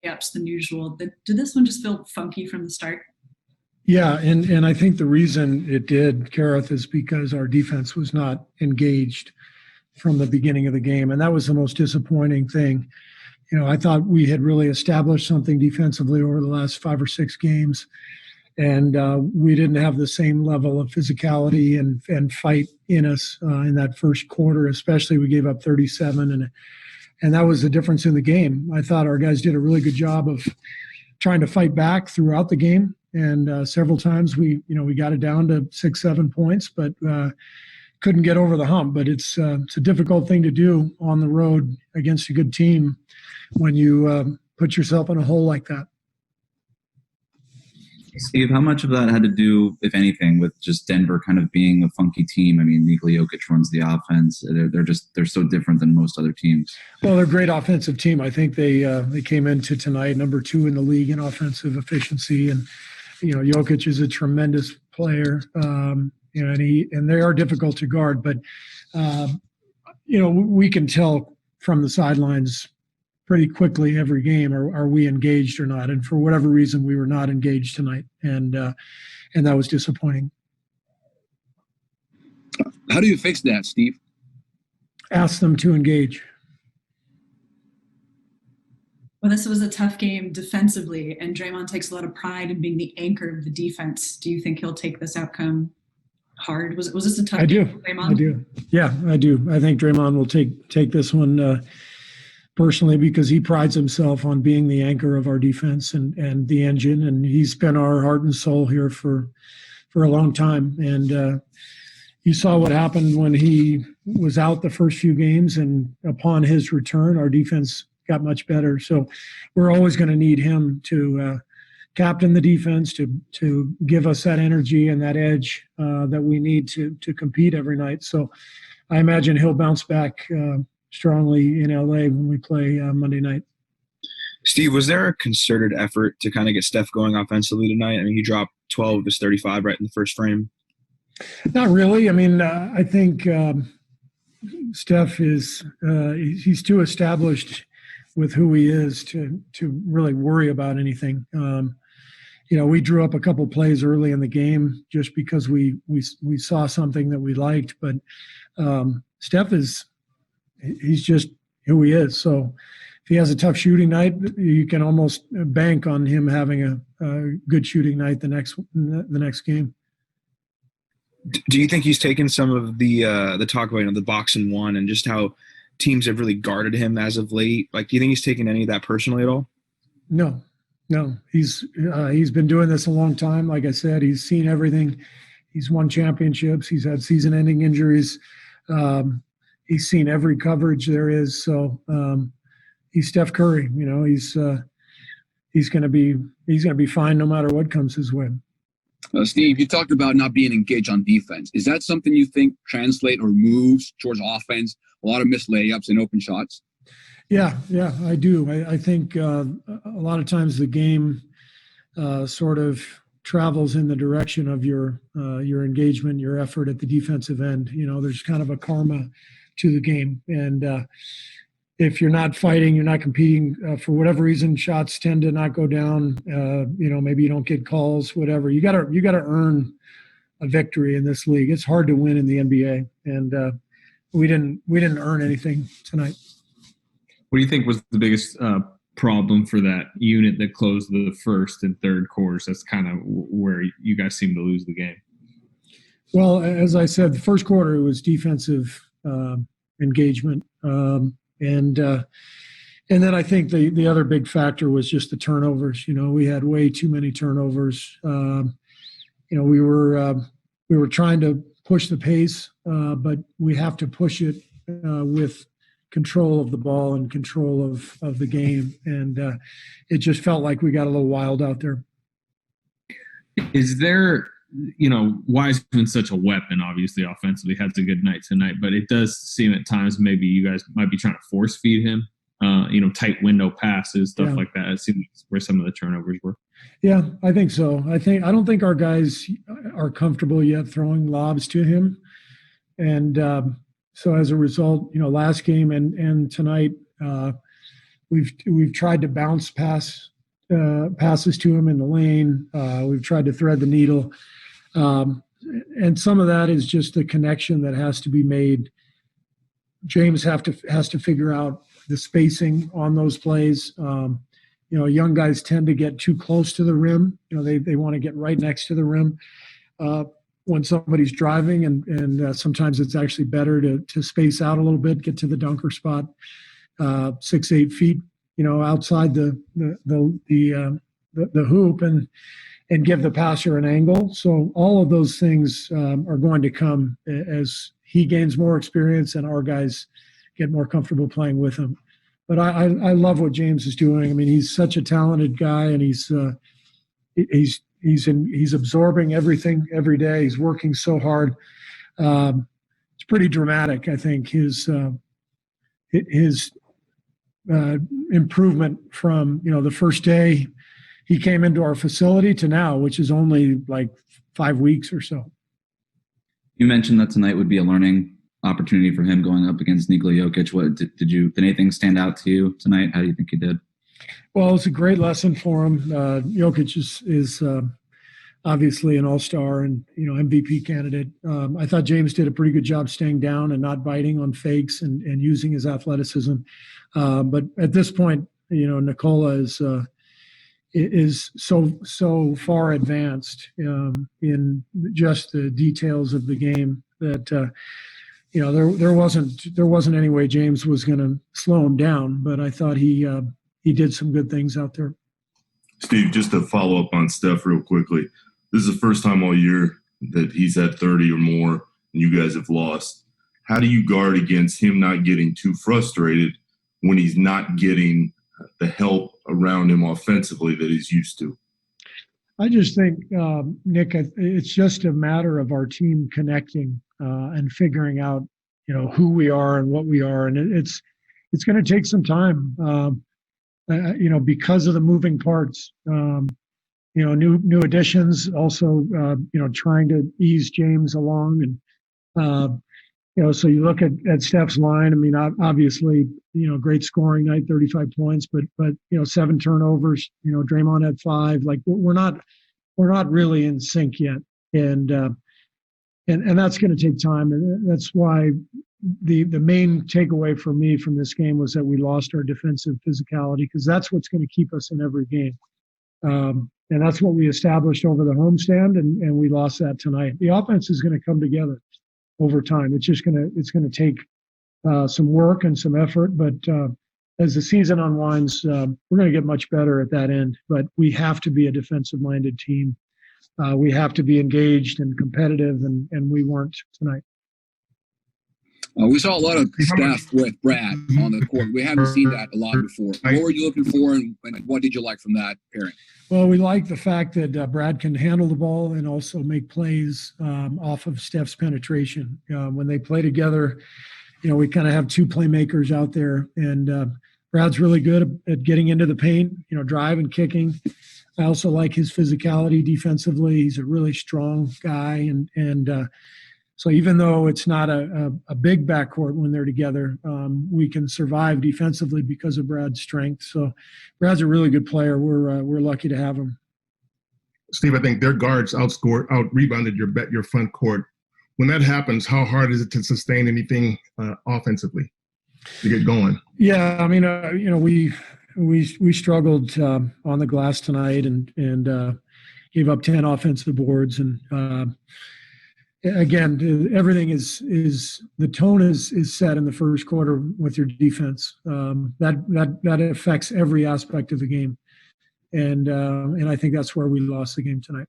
ups than usual. Did this one just feel funky from the start? Yeah, and I think the reason it did, Kareth, is because our defense was not engaged from the beginning of the game, and that was the most disappointing thing. I thought we had really established something defensively over the last 5 or 6 games, and we didn't have the same level of physicality and fight in us in that first quarter. Especially, we gave up 37, and that was the difference in the game. I thought our guys did a really good job of trying to fight back throughout the game, and several times we got it down to 6-7 points, but couldn't get over the hump. But it's a difficult thing to do on the road against a good team when you put yourself in a hole like that. Steve, how much of that had to do, if anything, with just Denver kind of being a funky team? I mean, Nikola Jokic runs the offense. They're so different than most other teams. Well, they're a great offensive team. I think they came into tonight number 2 in the league in offensive efficiency, and Jokic is a tremendous player. And they are difficult to guard, but we can tell from the sidelines pretty quickly every game, are we engaged or not? And for whatever reason, we were not engaged tonight, and that was disappointing. How do you fix that, Steve? Ask them to engage. Well, this was a tough game defensively, and Draymond takes a lot of pride in being the anchor of the defense. Do you think he'll take this outcome hard? Was this a tough game for Draymond? I do. Yeah, I do. I think Draymond will take this one personally, because he prides himself on being the anchor of our defense and the engine, and he's been our heart and soul here for a long time. And you saw what happened when he was out the first few games, and upon his return, our defense got much better. So we're always going to need him to captain the defense, to give us that energy and that edge that we need to compete every night. So I imagine he'll bounce back strongly in LA when we play Monday night. Steve, was there a concerted effort to kind of get Steph going offensively tonight? I mean, he dropped 12 of his 35 right in the first frame. Not really. I mean, I think Steph is he's too established with who he is to really worry about anything. We drew up a couple plays early in the game just because we saw something that we liked, but Steph he's just who he is. So if he has a tough shooting night, you can almost bank on him having a good shooting night the next game. Do you think he's taken some of the talk about the box and one and just how teams have really guarded him as of late? Like, do you think he's taken any of that personally at all? No. He's been doing this a long time. Like I said, he's seen everything. He's won championships. He's had season-ending injuries. He's seen every coverage there is. So he's Steph Curry. He's going to be fine no matter what comes his way. Steve, you talked about not being engaged on defense. Is that something you think translate or moves towards offense? A lot of missed layups and open shots. Yeah, I do. I think a lot of times the game sort of travels in the direction of your engagement, your effort at the defensive end. There's kind of a karma to the game, and if you're not fighting, you're not competing for whatever reason, shots tend to not go down. Maybe you don't get calls, whatever. You got to earn a victory in this league. It's hard to win in the NBA, and we didn't earn anything tonight. What do you think was the biggest problem for that unit that closed the first and third quarters? That's kind of where you guys seem to lose the game. Well, as I said, the first quarter it was defensive engagement, and then I think the other big factor was just the turnovers. We had way too many turnovers. We were trying to push the pace, but we have to push it with control of the ball and control of the game. And it just felt like we got a little wild out there. Is there, Wiseman's such a weapon, obviously, offensively, has a good night tonight, but it does seem at times maybe you guys might be trying to force feed him, tight window passes, stuff like that. It seems where some of the turnovers were. Yeah, I think so. I don't think our guys are comfortable yet throwing lobs to him. And so as a result, last game and tonight, We've tried to bounce passes to him in the lane. We've tried to thread the needle. And some of that is just the connection that has to be made. James has to figure out the spacing on those plays. Young guys tend to get too close to the rim. They want to get right next to the rim when somebody's driving, and sometimes it's actually better to space out a little bit, get to the dunker spot 6-8 feet, outside the hoop, and give the passer an angle. So all of those things are going to come as he gains more experience and our guys get more comfortable playing with him. But I love what James is doing. I mean, he's such a talented guy, and he's absorbing everything every day. He's working so hard. It's pretty dramatic, I think, his improvement from the first day he came into our facility to now, which is only like 5 weeks or so. You mentioned that tonight would be a learning opportunity for him going up against Nikola Jokic. What did anything stand out to you tonight? How do you think he did? Well, it's a great lesson for him. Jokic is obviously an all-star and MVP candidate. I thought James did a pretty good job staying down and not biting on fakes and using his athleticism. But at this point, Nikola is so far advanced in just the details of the game that there wasn't any way James was going to slow him down. But I thought he did some good things out there. Steve, just to follow up on Steph real quickly, this is the first time all year that he's had 30 or more and you guys have lost. How do you guard against him not getting too frustrated when he's not getting the help around him offensively that he's used to? I just think, Nick, it's just a matter of our team connecting and figuring out, who we are and what we are. And it's going to take some time, because of the moving parts, new additions, also, trying to ease James along. And, so you look at Steph's line. I mean, obviously, great scoring night, 35 points, but 7 turnovers. Draymond had 5. Like we're not really in sync yet, and that's going to take time. And that's why the main takeaway for me from this game was that we lost our defensive physicality, because that's what's going to keep us in every game. And that's what we established over the homestand, and we lost that tonight. The offense is going to come together over time. It's going to take some work and some effort, but as the season unwinds, we're going to get much better at that end. But we have to be a defensive-minded team. We have to be engaged and competitive, and we weren't tonight. We saw a lot of Steph with Brad on the court. We haven't seen that a lot before. What were you looking for, and what did you like from that pairing? Well, we like the fact that Brad can handle the ball and also make plays off of Steph's penetration. When they play together, we kind of have 2 playmakers out there, and Brad's really good at getting into the paint, drive and kicking. I also like his physicality defensively. He's a really strong guy, and so even though it's not a big backcourt when they're together, we can survive defensively because of Brad's strength. So Brad's a really good player. We're lucky to have him. Steve, I think their guards out-rebounded your front court. When that happens, how hard is it to sustain anything offensively to get going? Yeah, I mean, we struggled on the glass tonight and gave up 10 offensive boards, and again, everything is the tone is set in the first quarter with your defense. That affects every aspect of the game, and I think that's where we lost the game tonight.